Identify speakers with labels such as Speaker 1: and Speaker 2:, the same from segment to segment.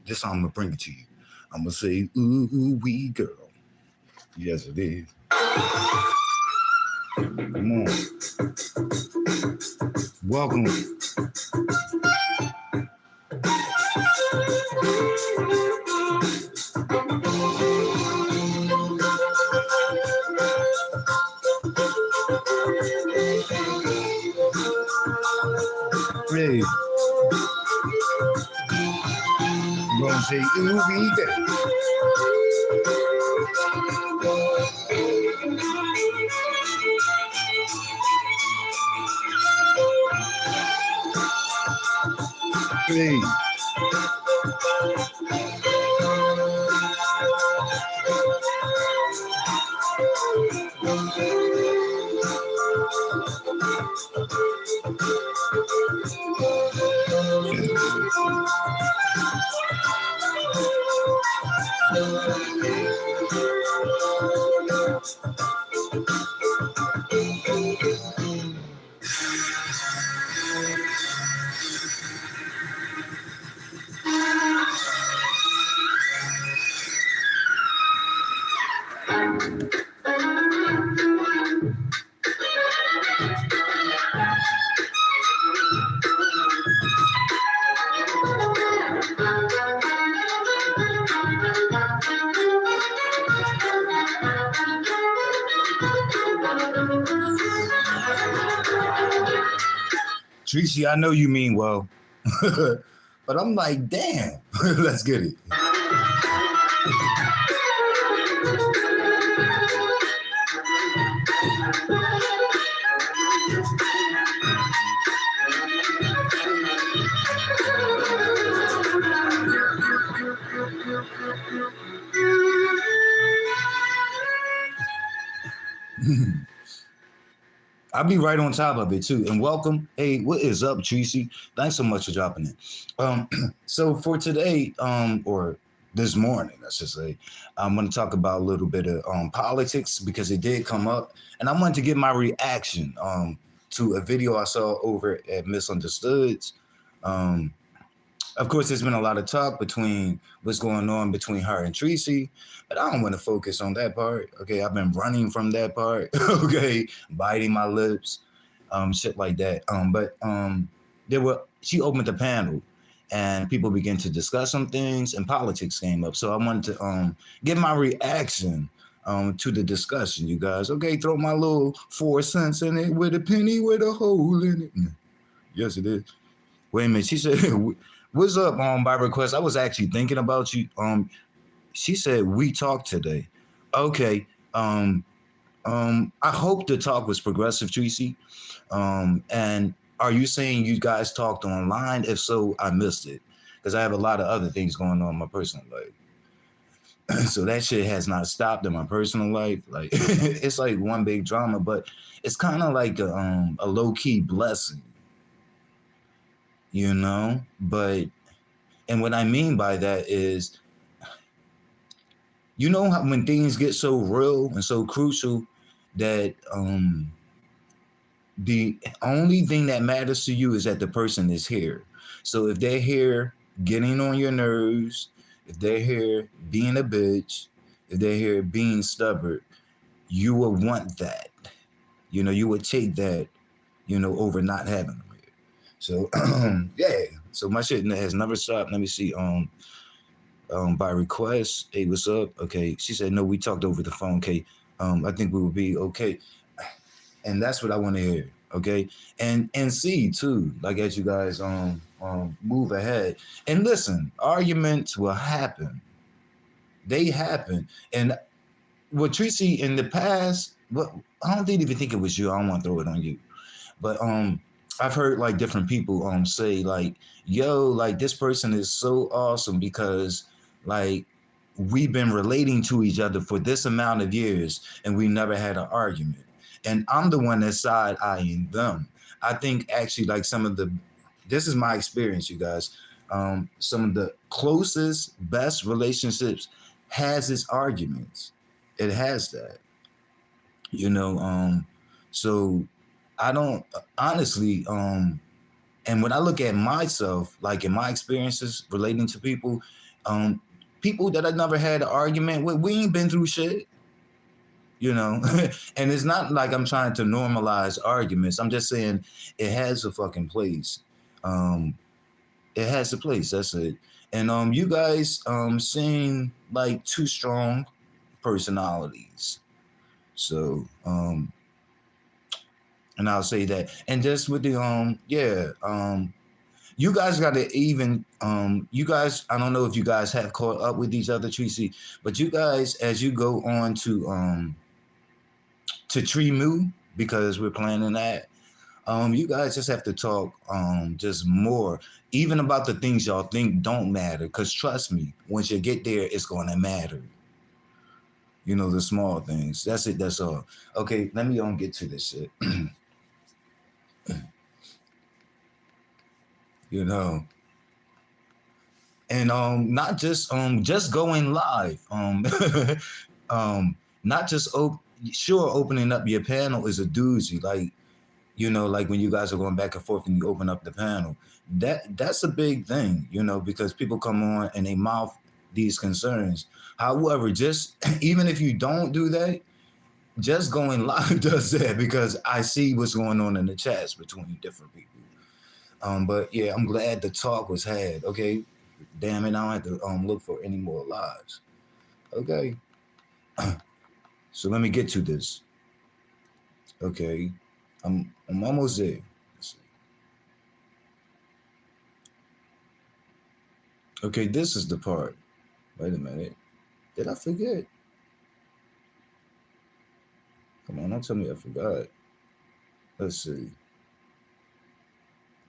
Speaker 1: This time I'm gonna bring it to you. I'm gonna say, ooh wee girl. Yes, it is. Come on. Welcome. Hey. I'm gonna say, ooh wee girl. Hey. Tracy, I know you mean well, but I'm like, damn, let's get it. I'll be right on top of it too. And welcome. Hey, what is up, Tracy? Thanks so much for dropping in. So for today, or this morning, I should say, I'm going to talk about a little bit of politics because it did come up, and I wanted to get my reaction to a video I saw over at Misunderstoods. Of course, there's been a lot of talk between what's going on between her and Tracy, but I don't want to focus on that part. Okay, I've been running from that part. Okay, biting my lips, shit like that. But she opened the panel, and people began to discuss some things, and politics came up. So I wanted to give my reaction to the discussion, you guys. Okay, throw my little 4 cents in it with a penny with a hole in it. Yes, it is. Wait a minute, she said. What's up, by request? I was actually thinking about you. She said we talked today. Okay. I hope the talk was progressive, Tracy. And are you saying you guys talked online? If so, I missed it because I have a lot of other things going on in my personal life. So that shit has not stopped in my personal life. Like it's like one big drama, but it's kind of like a low key blessing. You know, and what I mean by that is, you know how when things get so real and so crucial that the only thing that matters to you is that the person is here. So if they're here getting on your nerves, if they're here being a bitch, if they're here being stubborn, you will want that. You know, you would take that, over not having them. So yeah, so my shit has never stopped. Let me see. By request, hey, what's up? Okay, she said no. We talked over the phone. Okay, I think we will be okay, and that's what I want to hear. Okay, and see too, like as you guys move ahead and listen, arguments will happen. They happen, and what Tracy in the past, I don't even think it was you. I don't want to throw it on you, but I've heard like different people say like, yo, like this person is so awesome because like we've been relating to each other for this amount of years and we never had an argument. And I'm the one that's side-eyeing them. I think actually like this is my experience, you guys. Some of the closest, best relationships has its arguments. It has that, so I don't honestly, and when I look at myself, like in my experiences relating to people, People that I never had an argument with, we ain't been through shit. You know, and it's not like I'm trying to normalize arguments. I'm just saying it has a fucking place. Um, it has a place. That's it. And you guys seem like two strong personalities. So and I'll say that. And just with the you guys got to even you guys, I don't know if you guys have caught up with each other, Tracy, but you guys, as you go on to Trimu, because we're planning that, you guys just have to talk just more, even about the things y'all think don't matter, because trust me, once you get there, it's going to matter. You know, the small things. That's it. That's all. Okay, let me get to this shit. You know, and not just going live, not just opening up your panel is a doozy, like, you know, like when you guys are going back and forth and you open up the panel, that's a big thing, you know, because people come on and they mouth these concerns. However, just even if you don't do that, just going live does that, because I see what's going on in the chats between different people. But yeah, I'm glad the talk was had. Okay, damn it, I don't have to look for any more lives. Okay, so let me get to this. Okay, I'm almost there. Let's see. Okay, this is the part. Wait a minute, did I forget? Come on, don't tell me I forgot. Let's see.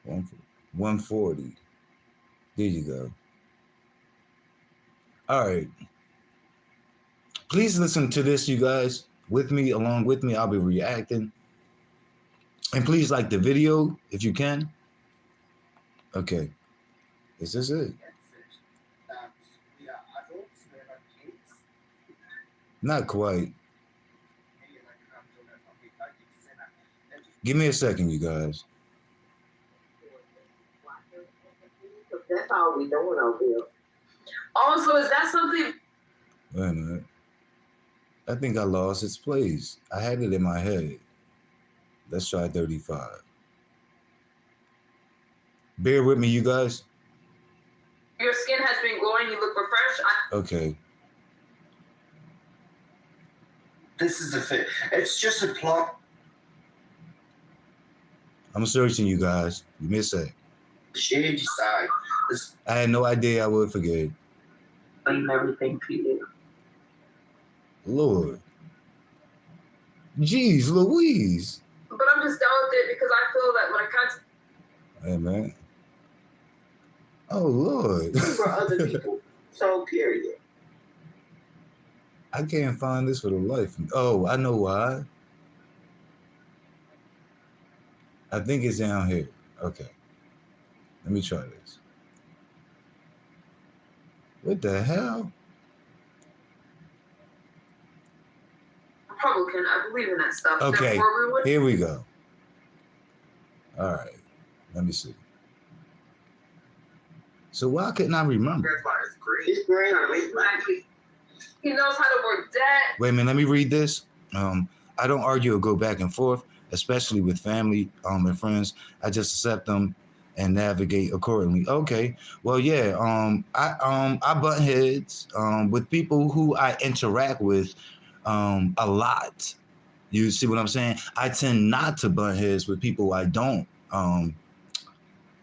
Speaker 1: 140. There you go. All right. Please listen to this, you guys. With me, along with me, I'll be reacting. And please like the video if you can. Okay. Is this it? Not quite. Give me a second, you guys.
Speaker 2: That's all we doing over here. Also, is that something?
Speaker 1: Wait a minute. I think I lost its place. I had it in my head. Let's try 35. Bear with me, you guys.
Speaker 2: Your skin has been glowing. You look refreshed.
Speaker 1: Okay.
Speaker 3: This is the thing. It's just a plot.
Speaker 1: I'm searching, you guys. You miss that.
Speaker 3: Shady side.
Speaker 1: I had no idea I would forget.
Speaker 2: Blame everything to you.
Speaker 1: Lord. Jeez, Louise.
Speaker 2: But I'm just down with it because I feel that when I can't.
Speaker 1: Hey, man. Oh, Lord.
Speaker 2: For other people. So, period.
Speaker 1: I can't find this for the life of me. Oh, I know why. I think it's down here. Okay. Let me try this. What the hell?
Speaker 2: Republican. I believe in that stuff.
Speaker 1: Okay. Here we go. All right. Let me see. So why couldn't I remember?
Speaker 2: It's green. He knows how to work that.
Speaker 1: Wait a minute. Let me read this. I don't argue or go back and forth, especially with family and friends. I just accept them and navigate accordingly. Okay. Well, yeah. I butt heads with people who I interact with a lot. You see what I'm saying? I tend not to butt heads with people I don't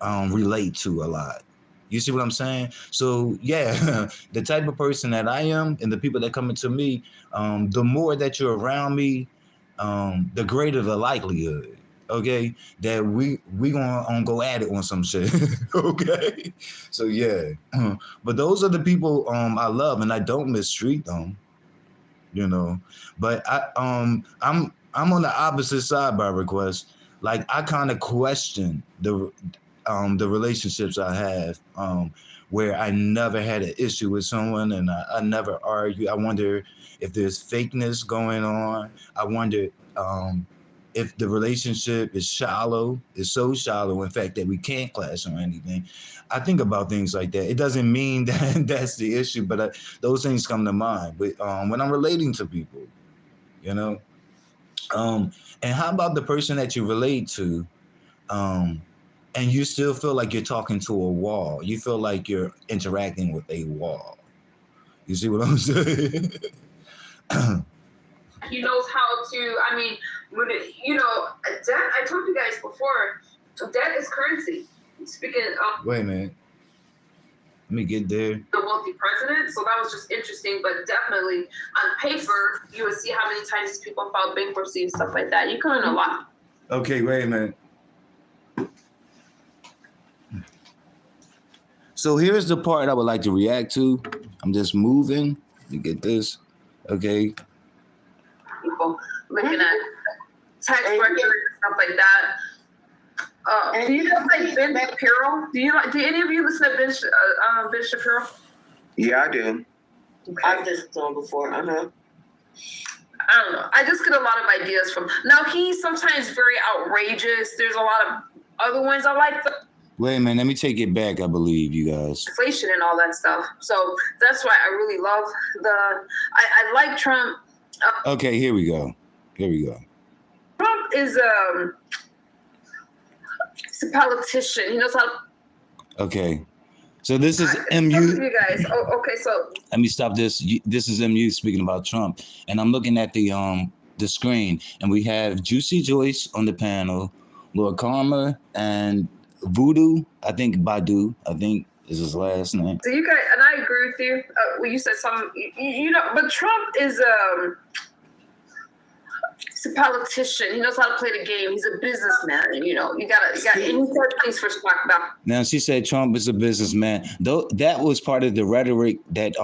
Speaker 1: relate to a lot. You see what I'm saying? So yeah, the type of person that I am and the people that come into me, the more that you're around me, the greater the likelihood, okay, that we gonna go at it on some shit. Okay. So yeah. But those are the people I love, and I don't mistreat them, you know. But I'm on the opposite side by request. Like I kind of question the relationships I have, where I never had an issue with someone and I never argue. I wonder if there's fakeness going on. I wonder if the relationship is shallow, is so shallow, in fact, that we can't clash or anything, I think about things like that. It doesn't mean that that's the issue, but those things come to mind. But when I'm relating to people, you know, and how about the person that you relate to, and you still feel like you're talking to a wall? You feel like you're interacting with a wall. You see what I'm saying?
Speaker 2: He knows how to. I mean, when it, debt. I told you guys before, debt is currency. Speaking of
Speaker 1: Wait a minute. Let me get there.
Speaker 2: the wealthy president, so that was just interesting. But definitely, on paper, you would see how many times these people filed bankruptcy and stuff like that. You can learn a lot.
Speaker 1: Okay, wait a minute. So here's the part I would like to react to. I'm just moving. Let me get this. Okay.
Speaker 2: People looking at tax records and stuff like that. Do you guys like Ben Shapiro? Do any of you listen to Ben Shapiro?
Speaker 4: Yeah, I do.
Speaker 2: Okay.
Speaker 5: I've listened to him before.
Speaker 2: I don't know. I just get a lot of ideas from. Now he's sometimes very outrageous. There's a lot of other ones I like.
Speaker 1: Wait a minute. Let me take it back. I believe you guys.
Speaker 2: Inflation and all that stuff. So that's why I really love I like Trump.
Speaker 1: Okay, here we go.
Speaker 2: Trump is he's a politician. He knows how to.
Speaker 1: Okay. So this is
Speaker 2: Some
Speaker 1: MU.
Speaker 2: of you guys. Oh, okay. So
Speaker 1: Let me stop this. This is MU speaking about Trump, and I'm looking at the screen, and we have Juicy Joyce on the panel, Lord Karma, and Voodoo. I think Badu. I think is his last name.
Speaker 2: you guys, and I agree with you. Well, you said some, but Trump is he's a politician. He knows how to play the game. He's a businessman. You got, and he said things for stock about.
Speaker 1: Now she said Trump is a businessman. Though that was part of the rhetoric that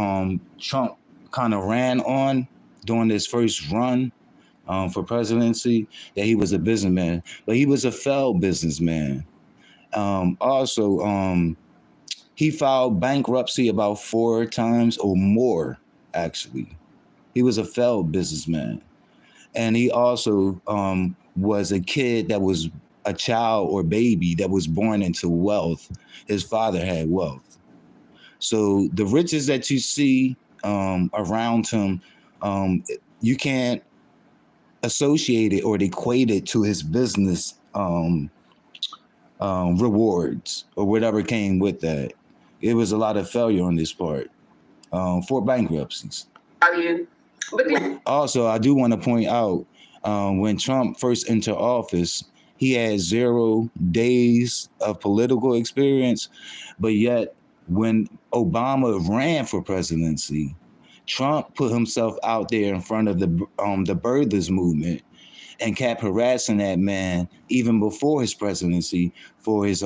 Speaker 1: Trump kind of ran on during his first run for presidency, that he was a businessman, but he was a failed businessman. Also, he filed bankruptcy about 4 times or more, actually. He was a failed businessman. And he also was a kid that was a child or baby that was born into wealth. His father had wealth. So the riches that you see around him, you can't associate it or equate it to his business rewards or whatever came with that. It was a lot of failure on this part for bankruptcies. Also, I do want to point out when Trump first entered office, he had 0 days of political experience, but yet when Obama ran for presidency, Trump put himself out there in front of the birthers movement and kept harassing that man even before his presidency for his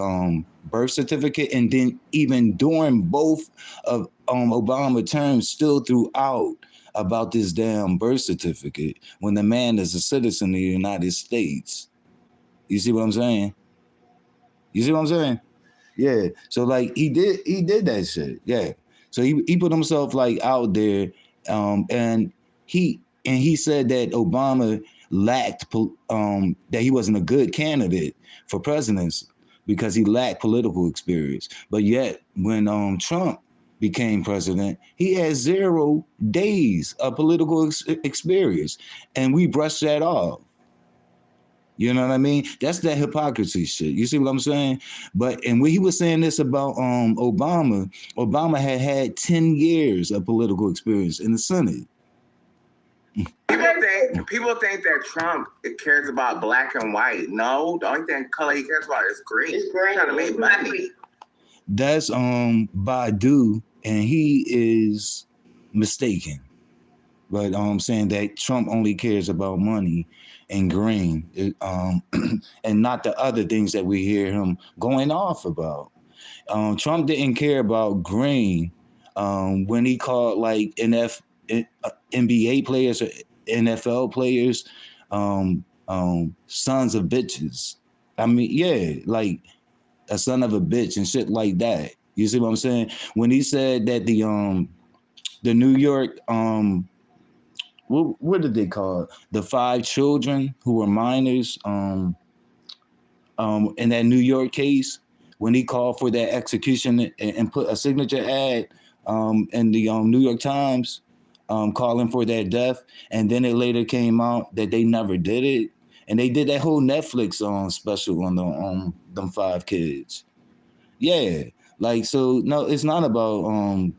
Speaker 1: birth certificate, and then even during both of Obama terms, still throughout about this damn birth certificate when the man is a citizen of the United States. You see what I'm saying? Yeah. So like he did that shit. Yeah. So he put himself like out there, and he said that Obama lacked that he wasn't a good candidate for presidency because he lacked political experience. But yet when Trump became president, he had 0 days of political experience, and we brushed that off. You know what I mean? That's that hypocrisy shit. You see what I'm saying? And when he was saying this about Obama had 10 years of political experience in the Senate.
Speaker 4: People think that Trump cares about black and white. No, the only color he cares about is green.
Speaker 5: It's green.
Speaker 4: He's trying to make money.
Speaker 1: That's Badu, and he is mistaken. But saying that Trump only cares about money and green, and not the other things that we hear him going off about. Trump didn't care about green when he called like NBA players or NFL players sons of bitches. I mean, yeah, like a son of a bitch and shit like that. You see what I'm saying? When he said that the New York what did they call it? The 5 children who were minors in that New York case when he called for that execution and put a signature ad in the New York Times calling for their death, and then it later came out that they never did it, and they did that whole Netflix special on the them 5 kids. Yeah, like, so no, it's not about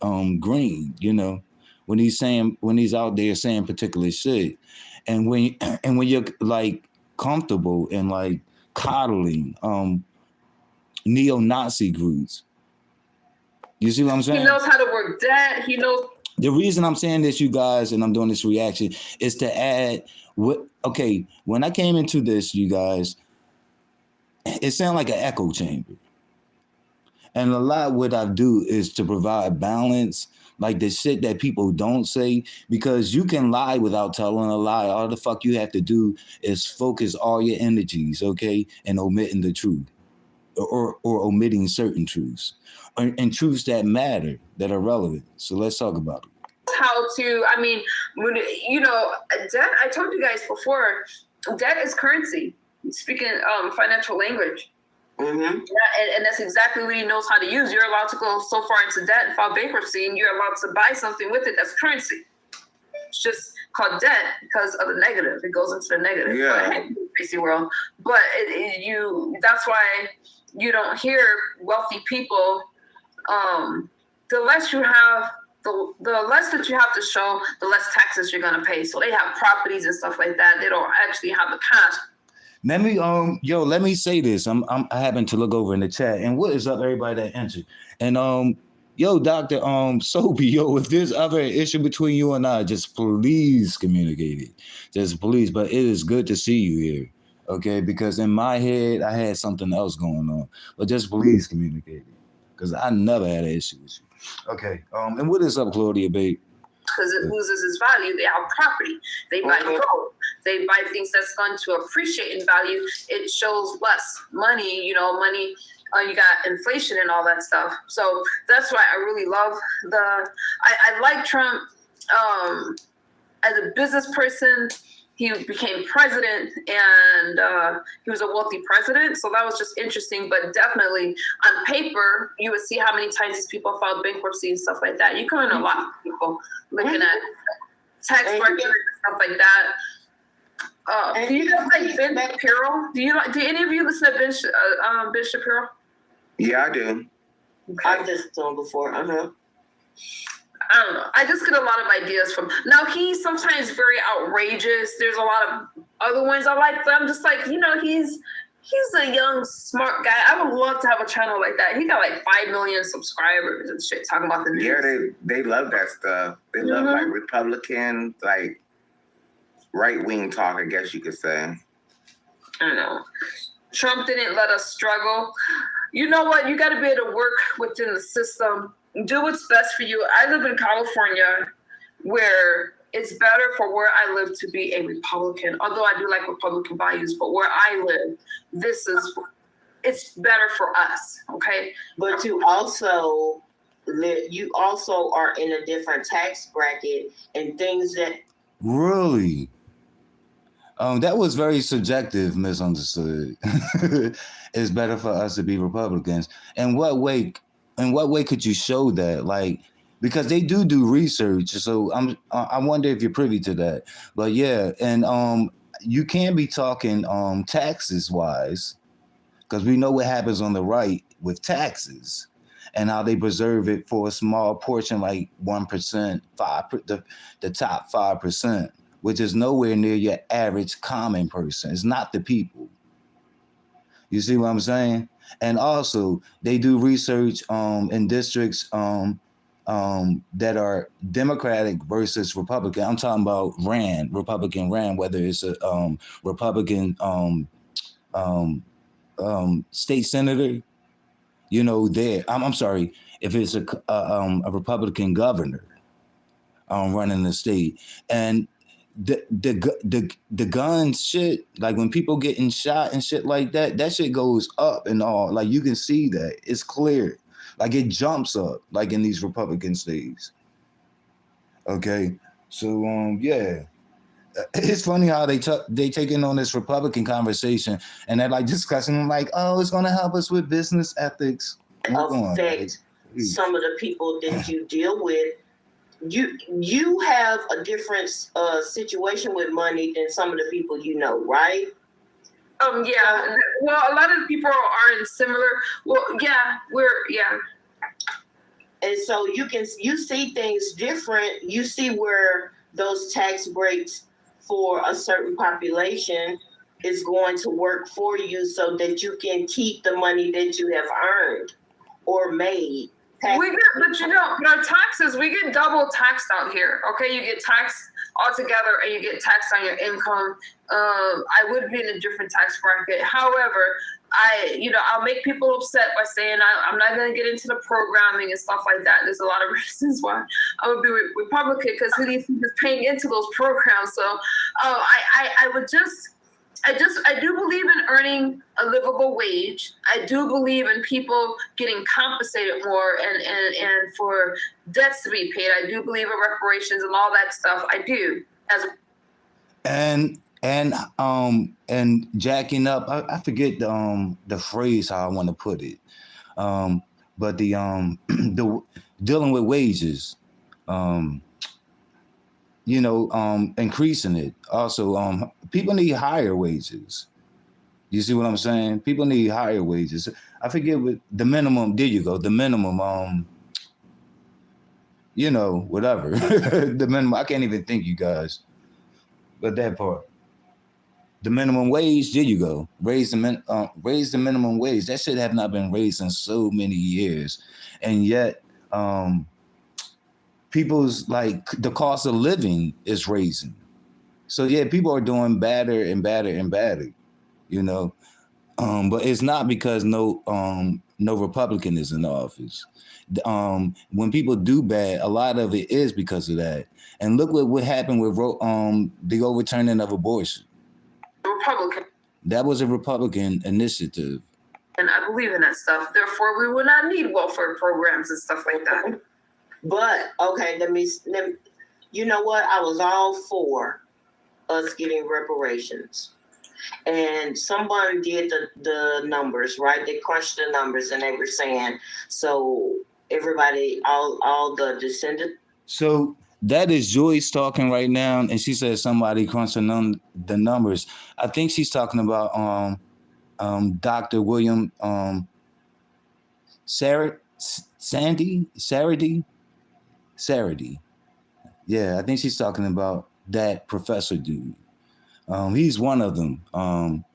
Speaker 1: Green, you know, when he's out there saying particular shit, and when you're like comfortable and like coddling neo-Nazi groups. You see what I'm saying?
Speaker 2: He knows how to work debt. He knows.
Speaker 1: The reason I'm saying this, you guys, and I'm doing this reaction, is to add okay, when I came into this, you guys, it sounded like an echo chamber. And a lot what I do is to provide balance, like the shit that people don't say, because you can lie without telling a lie. All the fuck you have to do is focus all your energies, okay, and omitting the truth, or omitting certain truths, and truths that matter, that are relevant. So let's talk about it.
Speaker 2: How to, I mean, when, you know, debt, I told you guys before, debt is currency. Speaking financial language.
Speaker 5: Mm-hmm.
Speaker 2: And that's exactly what he knows how to use. You're allowed to go so far into debt and file bankruptcy, and you're allowed to buy something with it. That's currency. It's just called debt because of the negative. It goes into the negative.
Speaker 4: Yeah.
Speaker 2: Crazy world. But that's why you don't hear wealthy people. The less you have, the less that you have to show, the less taxes you're gonna pay. So they have properties and stuff like that. They don't actually have the cash.
Speaker 1: Let me let me say this. I happen to look over in the chat, and what is up, everybody that entered? And Dr. Soapy, if there's ever an issue between you and I, just please communicate it. Just please. But it is good to see you here. Okay, because in my head I had something else going on. But just please communicate it. Because I never had an issue with you. Okay. And what is up, Claudia, babe?
Speaker 2: Because it loses its value. They have property. They buy gold. They buy things that's going to appreciate in value. It shows less money, you got inflation and all that stuff. So that's why I really love I like Trump as a business person. He became president, and he was a wealthy president. So that was just interesting. But definitely on paper, you would see how many times these people filed bankruptcy and stuff like that. You can learn a lot from people looking at tax brackets and stuff like that. Do you guys like Ben Shapiro? Do any of you listen to Ben Shapiro?
Speaker 4: Yeah, I do.
Speaker 2: Okay.
Speaker 5: I've listened to him before.
Speaker 2: I don't know. I just get a lot of ideas from. Now he's sometimes very outrageous. There's a lot of other ones I like, but I'm just like, he's a young, smart guy. I would love to have a channel like that. He got like 5 million subscribers and shit talking about the news.
Speaker 4: Yeah, they love that stuff. They love like Republican, like right-wing talk, I guess you could say.
Speaker 2: I don't know. Trump didn't let us struggle. You know what? You got to be able to work within the system. Do what's best for you. I live in California, where it's better for where I live to be a Republican. Although I do like Republican values, but where I live, it's better for us. Okay.
Speaker 5: But you also are in a different tax bracket and things that.
Speaker 1: Really? That was very subjective, misunderstood. It's better for us to be Republicans. In what way could you show that? Like, because they do research. So I wonder if you're privy to that. But yeah, and you can be talking taxes wise, because we know what happens on the right with taxes and how they preserve it for a small portion, like 1%, the top 5%. Which is nowhere near your average common person. It's not the people. You see what I'm saying? And also, they do research in districts that are Democratic versus Republican. I'm talking about Republican Rand, whether it's a Republican state senator, there. I'm sorry, if it's a Republican governor running the state. And the gun shit, like when people getting shot and shit like that shit goes up and all. Like you can see that. It's clear. Like it jumps up, like in these Republican states. Okay. So yeah. It's funny how they taking on this Republican conversation and they're like discussing like, oh, it's gonna help us with business ethics.
Speaker 5: Affect some of the people that you deal with. You have a different situation with money than some of the people you know, right?
Speaker 2: Yeah. Well, a lot of people are in similar. Well, yeah,
Speaker 5: And so you see things different. You see where those tax breaks for a certain population is going to work for you so that you can keep the money that you have earned or made.
Speaker 2: but our taxes, we get double taxed out here. Okay, you get taxed altogether and you get taxed on your income. I would be in a different tax bracket. However, I'll make people upset by saying I'm not going to get into the programming and stuff like that. There's a lot of reasons why I would be Republican, because who do you think is paying into those programs? So I do believe in earning a livable wage. I do believe in people getting compensated more and for debts to be paid. I do believe in reparations and all that stuff. I do.
Speaker 1: And jacking up, I forget the phrase how I want to put it, but the dealing with wages, increasing it. Also, people need higher wages. You see what I'm saying? People need higher wages. I forget what the minimum. There you go. The minimum. Whatever. The minimum. I can't even think, you guys. But that part. The minimum wage, there you go. Raise the minimum wage. That shit have not been raised in so many years. And yet, people's like the cost of living is raising. So yeah, people are doing better and better and better, but it's not because no Republican is in the office. When people do bad, a lot of it is because of that. And look what happened with the overturning of abortion.
Speaker 2: Republican.
Speaker 1: That was a Republican initiative.
Speaker 2: And I believe in that stuff. Therefore, we would not need welfare programs and stuff like that.
Speaker 5: But okay, let me. You know what? I was all for us getting reparations, and someone did the numbers, right? They crunched the numbers, and they were saying so. Everybody, all the descendants.
Speaker 1: So that is Joyce talking right now, and she says somebody crunching the numbers. I think she's talking about Dr. William Sarady. Yeah, I think she's talking about that professor dude. He's one of them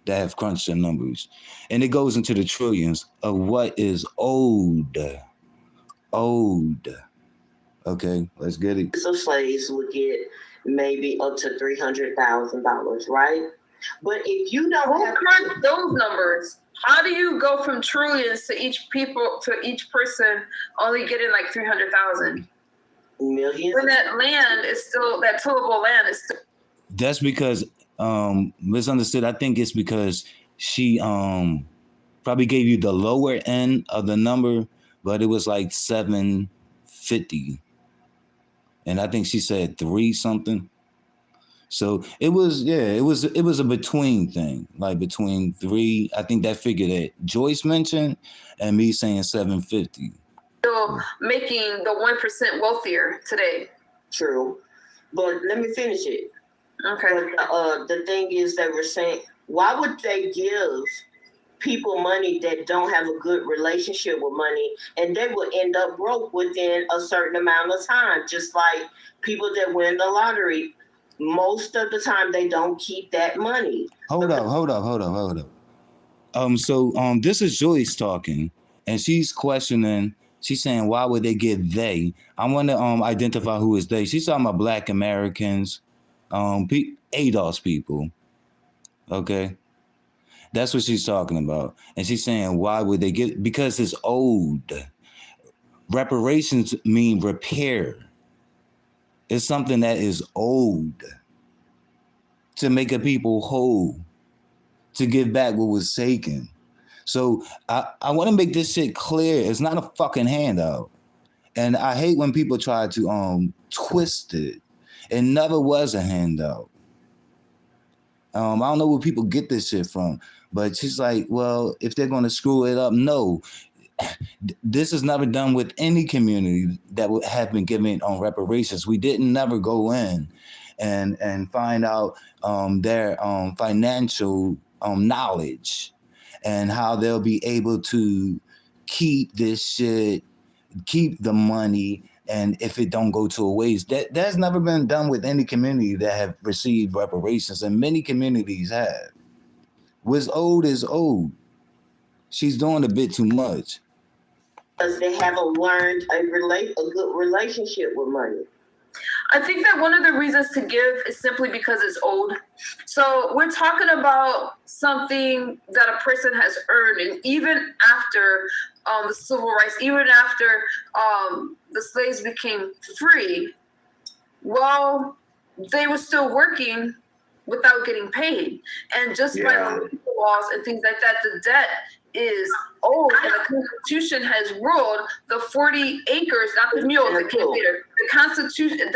Speaker 1: that have crunched the numbers, and it goes into the trillions of what is owed. Okay, let's get it.
Speaker 5: So slaves would get maybe up to $300,000, right? But if you don't have
Speaker 2: those numbers, how do you go from trillions to each person only getting like 300,000?
Speaker 5: Millions.
Speaker 2: When that land is still, that tillable land is still.
Speaker 1: That's because misunderstood. I think it's because she probably gave you the lower end of the number, but it was like 750. And I think she said 3 something. So it was a between thing, like between 3. I think that figure that Joyce mentioned and me saying 750.
Speaker 2: Still making the 1% wealthier today.
Speaker 5: True. But let me finish it.
Speaker 2: Okay.
Speaker 5: But the thing is that we're saying, why would they give people money that don't have a good relationship with money, and they will end up broke within a certain amount of time, just like people that win the lottery. Most of the time they don't keep that money.
Speaker 1: Hold up. So this is Joyce talking, and she's questioning, she's saying, why would they give they? I want to identify who is they. She's talking about Black Americans, ADOS people. Okay. That's what she's talking about. And she's saying, why would they get? Because it's old. Reparations mean repair. It's something that is old. To make a people whole. To give back what was taken. So I want to make this shit clear. It's not a fucking handout. And I hate when people try to twist it. It never was a handout. I don't know where people get this shit from, but she's like, well, if they're going to screw it up, no. This is never done with any community that would have been given on reparations. We didn't never go in and find out their financial knowledge and how they'll be able to keep this shit, keep the money, and if it don't go to a waste. That's never been done with any community that have received reparations, and many communities have. What's old is old. She's doing a bit too much.
Speaker 5: Because they haven't learned a good relationship with money.
Speaker 2: I think that one of the reasons to give is simply because it's old. So we're talking about something that a person has earned, and even after the civil rights, even after the slaves became free, well, they were still working without getting paid. And just by the laws and things like that, the debt is old, and the Constitution has ruled the 40 acres, not the mule, that came later. The Constitution.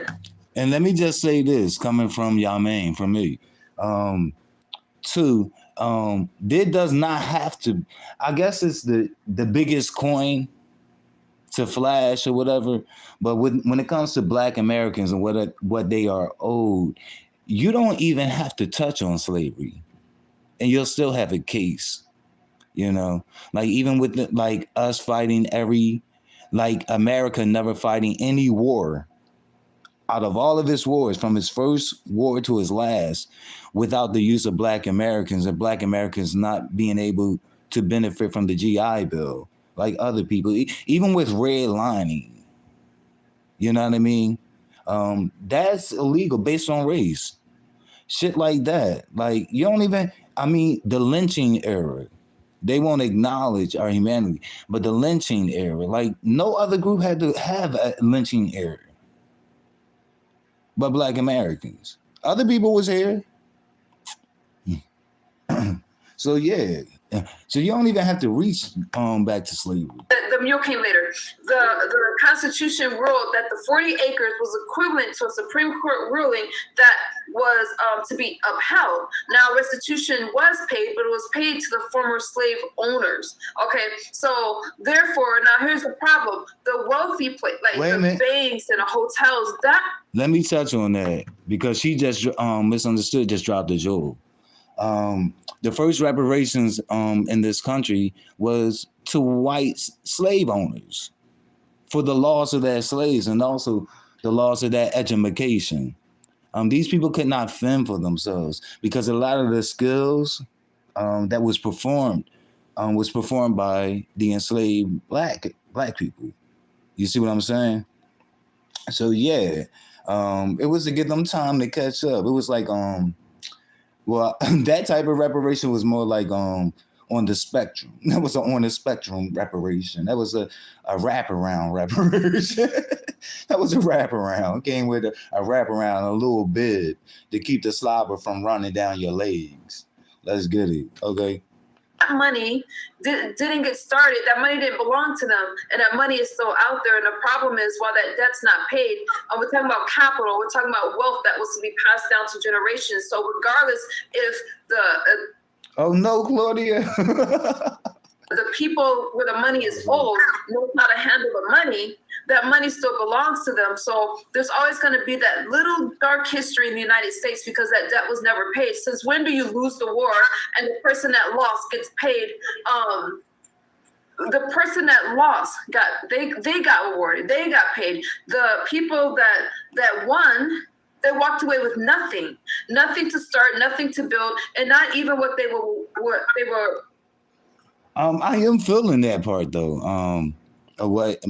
Speaker 1: And let me just say this, coming from Yamaine, from me, too, there does not have to, I guess it's the biggest coin to flash or whatever, but when it comes to Black Americans and what they are owed, you don't even have to touch on slavery, and you'll still have a case. You know, like even with like us fighting like America never fighting any war out of all of his wars, from his first war to his last, without the use of Black Americans, and Black Americans not being able to benefit from the GI Bill like other people, even with redlining. You know what I mean? That's illegal based on race. Shit like that. Like, you don't even, I mean, the lynching era. They won't acknowledge our humanity, but the lynching era, like no other group had to have a lynching era, but Black Americans. Other people was here. So yeah, so you don't even have to reach back to slavery.
Speaker 2: The mule came later. The Constitution ruled that the 40 acres was equivalent to a Supreme Court ruling that was to be upheld. Now, restitution was paid, but it was paid to the former slave owners. Okay, so therefore, now here's the problem: the wealthy place, like the banks and the hotels. That
Speaker 1: let me touch on that, because she just misunderstood, just dropped a jewel. The first reparations in this country was to white slave owners for the loss of their slaves, and also the loss of their education. These people could not fend for themselves, because a lot of the skills that was performed by the enslaved black people. You see what I'm saying? So yeah, it was to give them time to catch up. It was like well, that type of reparation was more like on the spectrum. That was an on the spectrum reparation. That was a wraparound reparation. That was a wraparound. It came with a wraparound, a little bit to keep the slobber from running down your legs. Let's get it, okay?
Speaker 2: that money didn't get started. That money didn't belong to them, and that money is still out there. And the problem is, while that debt's not paid, we're talking about capital. We're talking about wealth that was to be passed down to generations. So regardless if
Speaker 1: oh no, Claudia.
Speaker 2: the people where the money is owed knows how to handle the money, that money still belongs to them. So there's always going to be that little dark history in the United States because that debt was never paid. Since when do you lose the war and the person that lost gets paid? The person that lost they got awarded, they got paid. The people that won, they walked away with nothing to start, nothing to build, and not even what they were.
Speaker 1: I am feeling that part though. Of what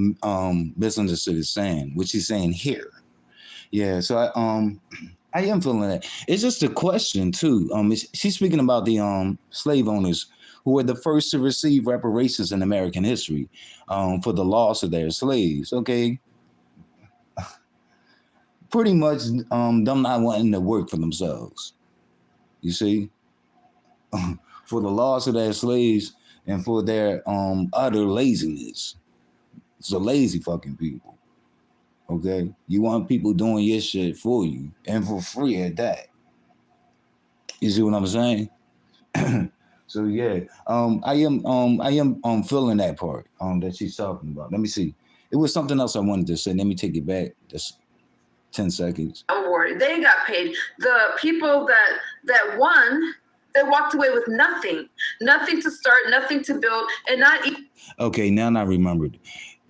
Speaker 1: Misunderstood is saying, which he's saying here. Yeah, so I am feeling that. It's just a question too. She's speaking about the slave owners who were the first to receive reparations in American history for the loss of their slaves. Okay. Pretty much them not wanting to work for themselves. You see? For the loss of their slaves and for their utter laziness. It's a lazy fucking people. Okay, you want people doing your shit for you and for free at that. You see what I'm saying? So yeah, I am feeling that part that she's talking about. Let me see. It was something else I wanted to say. Let me take it back. Just 10 seconds.
Speaker 2: Award. They got paid. The people that won, they walked away with nothing to start, nothing to build, and not.
Speaker 1: Okay, now I remembered.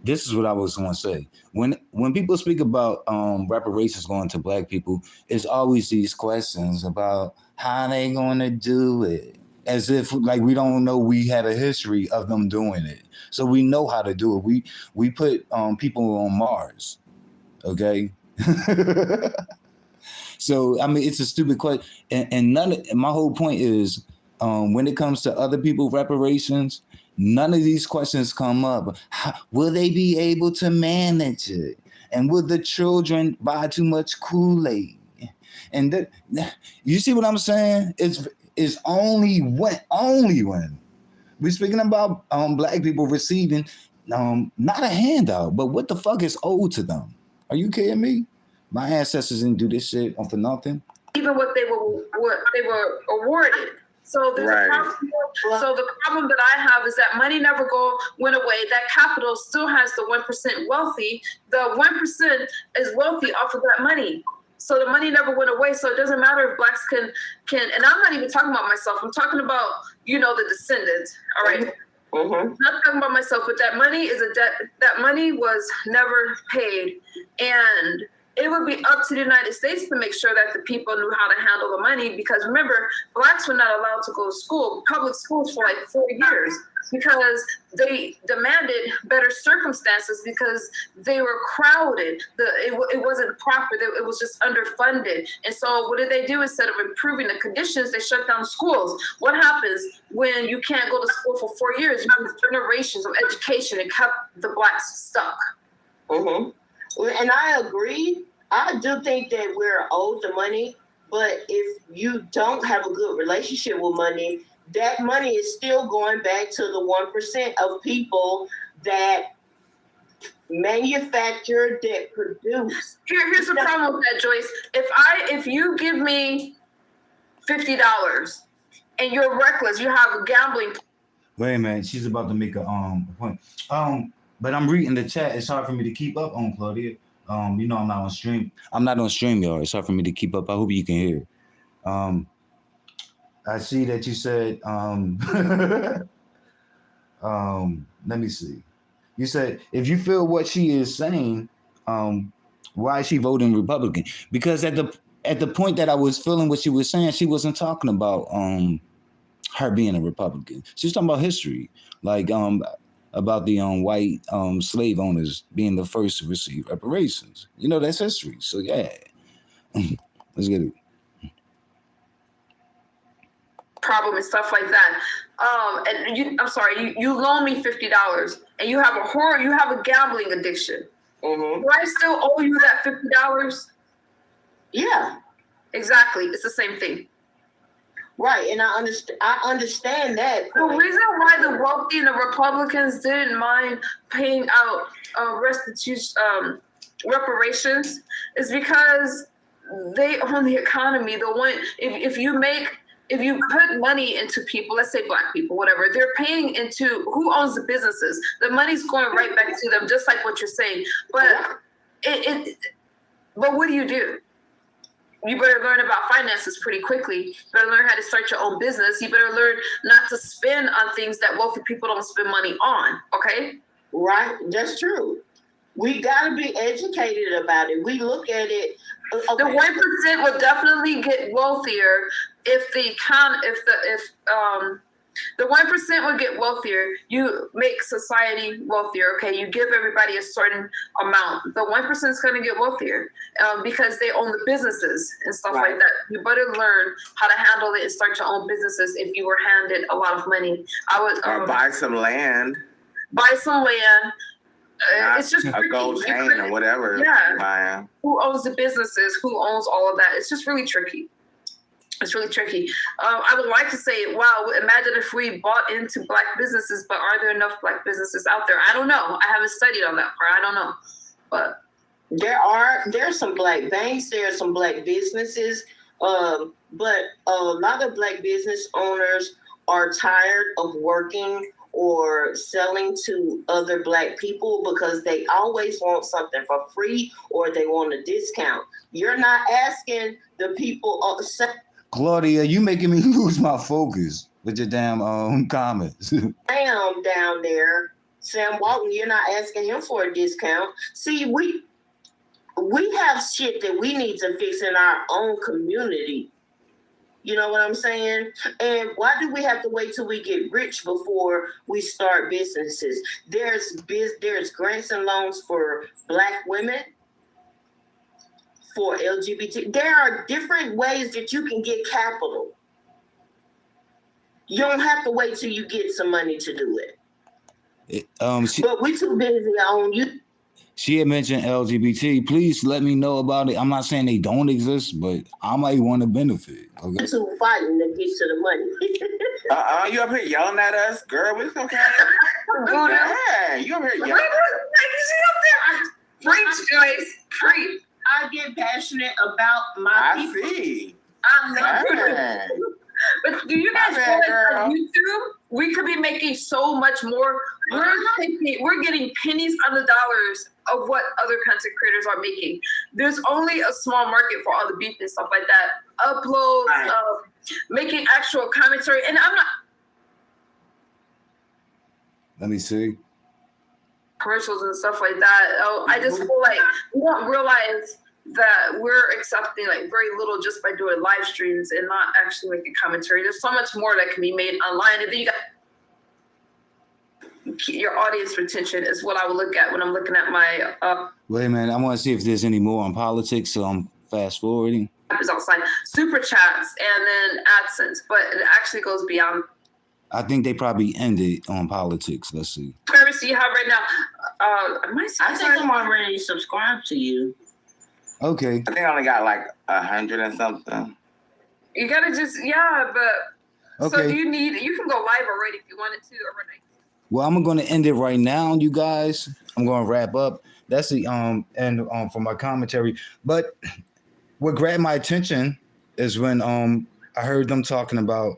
Speaker 1: This is what I was going to say. When people speak about reparations going to Black people, it's always these questions about how they going to do it, as if like we don't know we had a history of them doing it. So we know how to do it. We put people on Mars, okay? So I mean, it's a stupid question, and my whole point is when it comes to other people reparations. None of these questions come up. Will they be able to manage it? And will the children buy too much Kool-Aid? And you see what I'm saying? It's only when we're speaking about Black people receiving not a handout, but what the fuck is owed to them? Are you kidding me? My ancestors didn't do this shit for nothing.
Speaker 2: Even what they were awarded. So there's a problem. So the problem that I have is that money never went away. That capital still has the 1% wealthy. The 1% is wealthy off of that money. So the money never went away. So it doesn't matter if Blacks can, and I'm not even talking about myself. I'm talking about, the descendants. All right. Mm-hmm. I'm not talking about myself, but that money is a debt. That money was never paid. And it would be up to the United States to make sure that the people knew how to handle the money, because remember, Blacks were not allowed to go to school, public schools, for like 4 years, because they demanded better circumstances because they were crowded. It wasn't proper. It was just underfunded. And so what did they do? Instead of improving the conditions, they shut down schools. What happens when you can't go to school for 4 years? You have generations of education and kept the Blacks stuck.
Speaker 5: Mm-hmm. And I agree. I do think that we're owed the money, but if you don't have a good relationship with money, that money is still going back to the 1% of people that manufacture, that produce.
Speaker 2: Here's the problem with that, Joyce. If you give me $50 and you're reckless, you have a gambling.
Speaker 1: Wait a minute, she's about to make a point. But I'm reading the chat. It's hard for me to keep up on Claudia. I'm not on stream. I'm not on stream, y'all. It's hard for me to keep up. I hope you can hear. I see that you said. Let me see. You said if you feel what she is saying, why is she voting Republican? Because at the point that I was feeling what she was saying, she wasn't talking about her being a Republican. She was talking about history, like about the white slave owners being the first to receive reparations. That's history. So yeah, let's get it.
Speaker 2: Problem and stuff like that. And I'm sorry, you loan me $50 and you have a gambling addiction. Mm-hmm. Do I still owe you that $50?
Speaker 5: Yeah,
Speaker 2: exactly. It's the same thing.
Speaker 5: Right, and I understand that.
Speaker 2: The reason why the wealthy and the Republicans didn't mind paying out reparations is because they own the economy. If you put money into people, let's say Black people, whatever, they're paying into who owns the businesses. The money's going right back to them, just like what you're saying. But but what do? You better learn about finances pretty quickly. You better learn how to start your own business. You better learn not to spend on things that wealthy people don't spend money on, okay?
Speaker 5: Right, that's true. We got to be educated about it. We look at it. Okay.
Speaker 2: The 1% will definitely get wealthier if the 1% will get wealthier. You make society wealthier, okay? You give everybody a certain amount. The 1% is going to get wealthier because they own the businesses and stuff like that. You better learn how to handle it and start your own businesses if you were handed a lot of money. I would
Speaker 4: or buy some land.
Speaker 2: Buy some land. It's just
Speaker 4: a gold chain or whatever.
Speaker 2: Yeah. Who owns the businesses? Who owns all of that? It's just really tricky. It's really tricky. I would like to say, wow, imagine if we bought into Black businesses, but are there enough Black businesses out there? I don't know. I haven't studied on that part. I don't know. But
Speaker 5: There's some black banks, there are some black businesses, but a lot of black business owners are tired of working or selling to other black people because they always want something for free or they want a discount. You're not asking the people.
Speaker 1: Claudia, you making me lose my focus with your damn comments.
Speaker 5: Sam down there, Sam Walton, you're not asking him for a discount. See, we have shit that we need to fix in our own community. You know what I'm saying? And why do we have to wait till we get rich before we start businesses? There's grants and loans for black women, for LGBT. There are different ways that you can get capital. You don't have to wait till you get some money to do it. But we're too busy on you.
Speaker 1: She had mentioned LGBT. Please let me know about it. I'm not saying they don't exist, but I might want to benefit. Okay.
Speaker 5: Too fighting to get to the money.
Speaker 4: You up here yelling at us, girl? We okay? Yeah, you up here yelling.
Speaker 2: Preach, Joyce. Preach.
Speaker 5: I get passionate about my people.
Speaker 4: I see.
Speaker 2: I love it.
Speaker 4: Man.
Speaker 2: But do you guys
Speaker 4: bad,
Speaker 2: feel like on
Speaker 4: girl.
Speaker 2: YouTube, we could be making so much more? We're getting pennies on the dollars of what other content creators are making. There's only a small market for all the beef and stuff like that. Uploads,
Speaker 5: Right.
Speaker 2: making actual commentary. And I'm not
Speaker 1: Let me see.
Speaker 2: commercials and stuff like that. Oh, I just feel like we don't realize that we're accepting like very little just by doing live streams and not actually making commentary. There's so much more that can be made online. And then you got your audience retention is what I would look at when I'm looking at my
Speaker 1: Wait a minute. I want to see if there's any more on politics, so I'm fast forwarding.
Speaker 2: outside super chats and then AdSense, but it actually goes beyond.
Speaker 1: I think they probably ended on politics. Let's see.
Speaker 2: Service you have right now.
Speaker 5: I think I'm already subscribed to you.
Speaker 1: Okay.
Speaker 4: I think I only got like 100 and something.
Speaker 2: You gotta just but so
Speaker 1: Okay.
Speaker 2: you can go live already if you wanted to overnight.
Speaker 1: Well, I'm going to end it right now, you guys. I'm going to wrap up. That's the end for my commentary. But what grabbed my attention is when I heard them talking about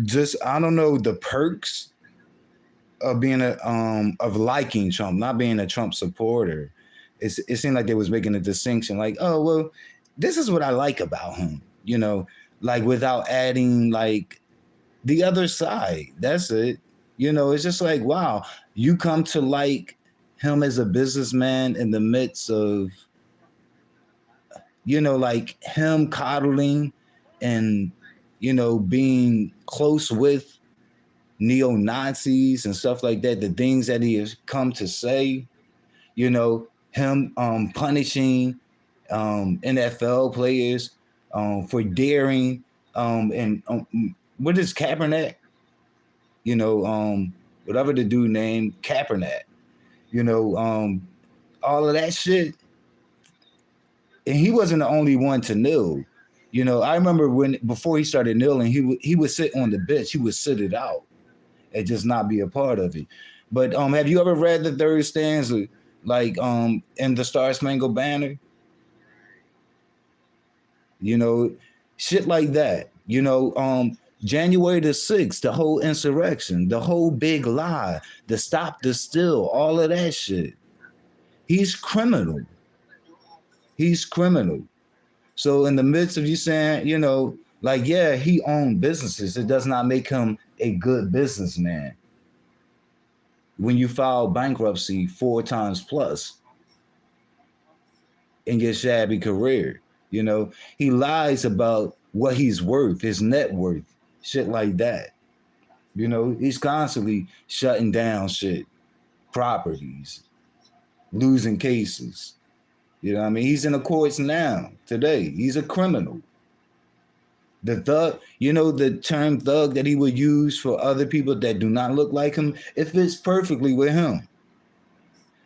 Speaker 1: just I don't know the perks of being of liking Trump, not being a Trump supporter. It seemed like they was making a distinction, like, oh well, this is what I like about him, you know, like without adding like the other side. That's it. You know, it's just like, wow, you come to like him as a businessman in the midst of, you know, like him coddling and, you know, being close with neo-Nazis and stuff like that, the things that he has come to say, you know, him punishing NFL players for daring and what is Kaepernick? You know, whatever the dude named Kaepernick, you know, all of that shit. And he wasn't the only one to kneel. You know, I remember before he started kneeling, he would sit on the bench. He would sit it out and just not be a part of it. But have you ever read the third stanza, like in the Star Spangled Banner? You know, shit like that. You know, January the 6th, the whole insurrection, the whole big lie, the stop the steal, all of that shit. He's criminal. He's criminal. So in the midst of you saying, you know, like, yeah, he owned businesses, it does not make him a good businessman. When you file bankruptcy 4 times plus in your shabby career, you know, he lies about what he's worth, his net worth, shit like that. You know, he's constantly shutting down shit, properties, losing cases. You know what I mean? He's in the courts now, today. He's a criminal. The thug, you know, the term thug that he would use for other people that do not look like him, it fits perfectly with him.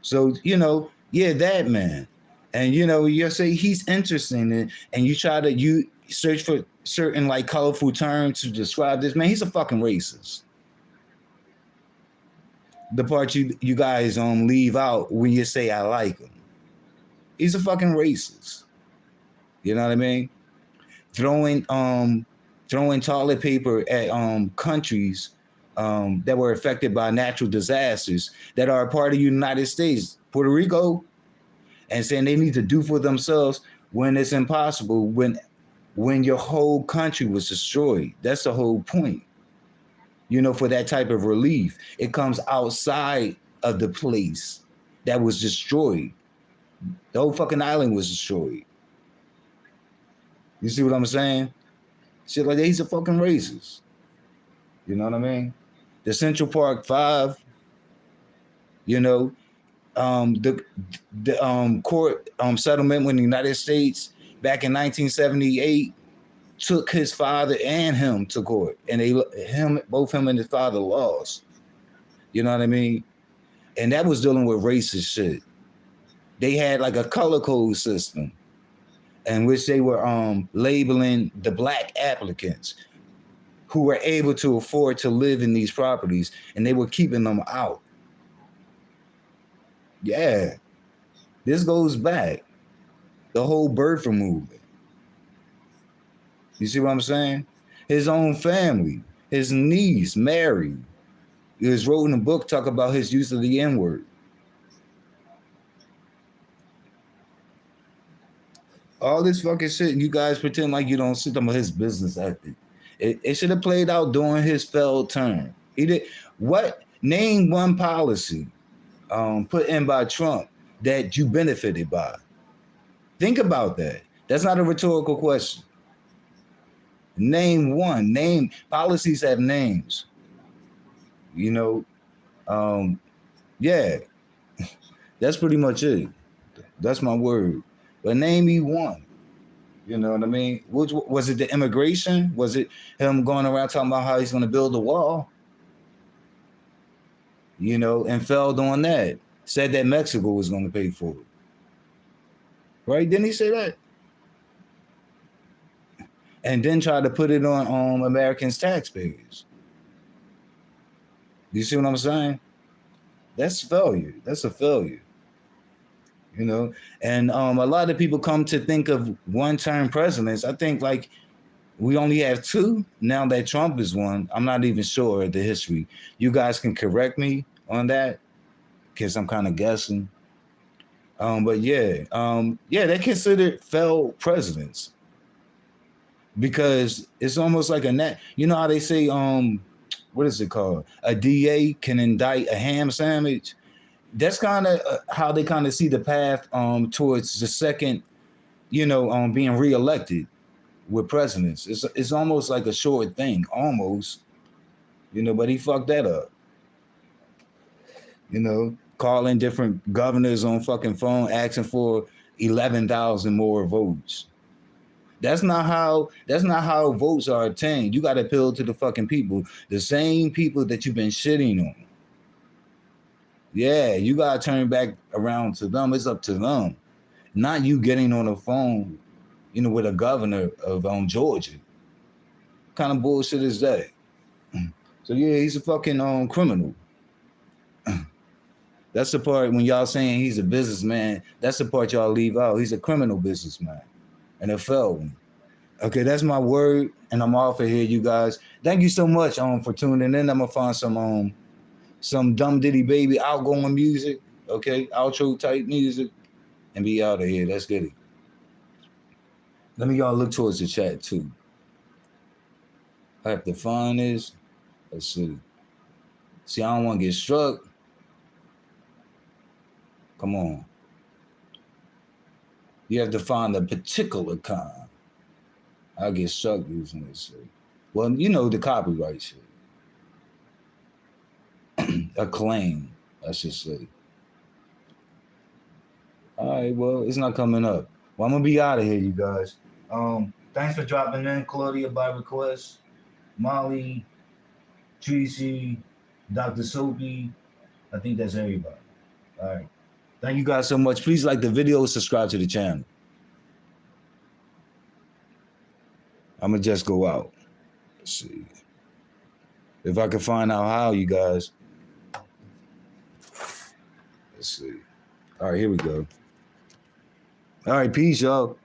Speaker 1: So, you know, yeah, that man. And, you know, you say he's interesting and you try to, you search for certain like colorful terms to describe this man. He's a fucking racist. The part you guys leave out when you say I like him. He's a fucking racist. You know what I mean? Throwing toilet paper at countries that were affected by natural disasters that are a part of the United States, Puerto Rico, and saying they need to do for themselves when it's impossible, when your whole country was destroyed. That's the whole point. You know, for that type of relief, it comes outside of the place that was destroyed. The whole fucking island was destroyed. You see what I'm saying? Shit like that. He's a fucking racist. You know what I mean? The Central Park Five, you know, the court settlement with the United States back in 1978 took his father and him to court, and both him and his father lost. You know what I mean? And that was dealing with racist shit. They had like a color code system in which they were labeling the black applicants who were able to afford to live in these properties, and they were keeping them out. Yeah, this goes back. The whole birther movement. You see what I'm saying? His own family, his niece, Mary, he was wrote in a book talk about his use of the N-word. All this fucking shit, you guys pretend like you don't see them with his business ethic. It should have played out during his failed term. He did what? Name one policy put in by Trump that you benefited by. Think about that. That's not a rhetorical question. Name one. Name policies have names. You know, yeah, that's pretty much it. That's my word. But name me one. You know what I mean? Was it the immigration? Was it him going around talking about how he's going to build a wall? You know, and failed on that. Said that Mexico was going to pay for it. Right? Didn't he say that? And then try to put it on Americans' taxpayers. You see what I'm saying? That's failure. That's a failure. You know, and a lot of people come to think of one-term presidents. I think like we only have two now that Trump is one. I'm not even sure of the history. You guys can correct me on that because I'm kind of guessing. But yeah, they're considered failed presidents because it's almost like you know how they say, what is it called? A DA can indict a ham sandwich. That's kind of how they kind of see the path towards the second, you know, being reelected with presidents. It's almost like a short thing, almost, you know, but he fucked that up. You know, calling different governors on fucking phone, asking for 11,000 more votes. That's not how votes are obtained. You got to appeal to the fucking people, the same people that you've been shitting on. Yeah, you gotta turn back around to them. It's up to them, not you getting on the phone, you know, with a governor of Georgia. What kind of bullshit is that? So yeah, he's a fucking criminal. That's the part when y'all saying he's a businessman. That's the part y'all leave out. He's a criminal businessman, and a felon. Okay, that's my word, and I'm off of here, you guys. Thank you so much for tuning in. I'm gonna find some dumb ditty baby outgoing music, okay, outro type music, and be out of here. Let's get it. Let me y'all look towards the chat too. I have to find this. Let's see. See, I don't want to get struck. Come on. You have to find a particular kind. I'll get struck using this shit. Well, you know the copyright shit. A claim, I should say. All right, well, it's not coming up. Well, I'm gonna be out of here, you guys. Thanks for dropping in, Claudia by request, Molly, Tracy, Dr. Soapy. I think that's everybody. All right. Thank you guys so much. Please like the video, subscribe to the channel. I'm gonna just go out. Let's see. If I can find out how, you guys. Let's see. All right, here we go. All right, peace, y'all.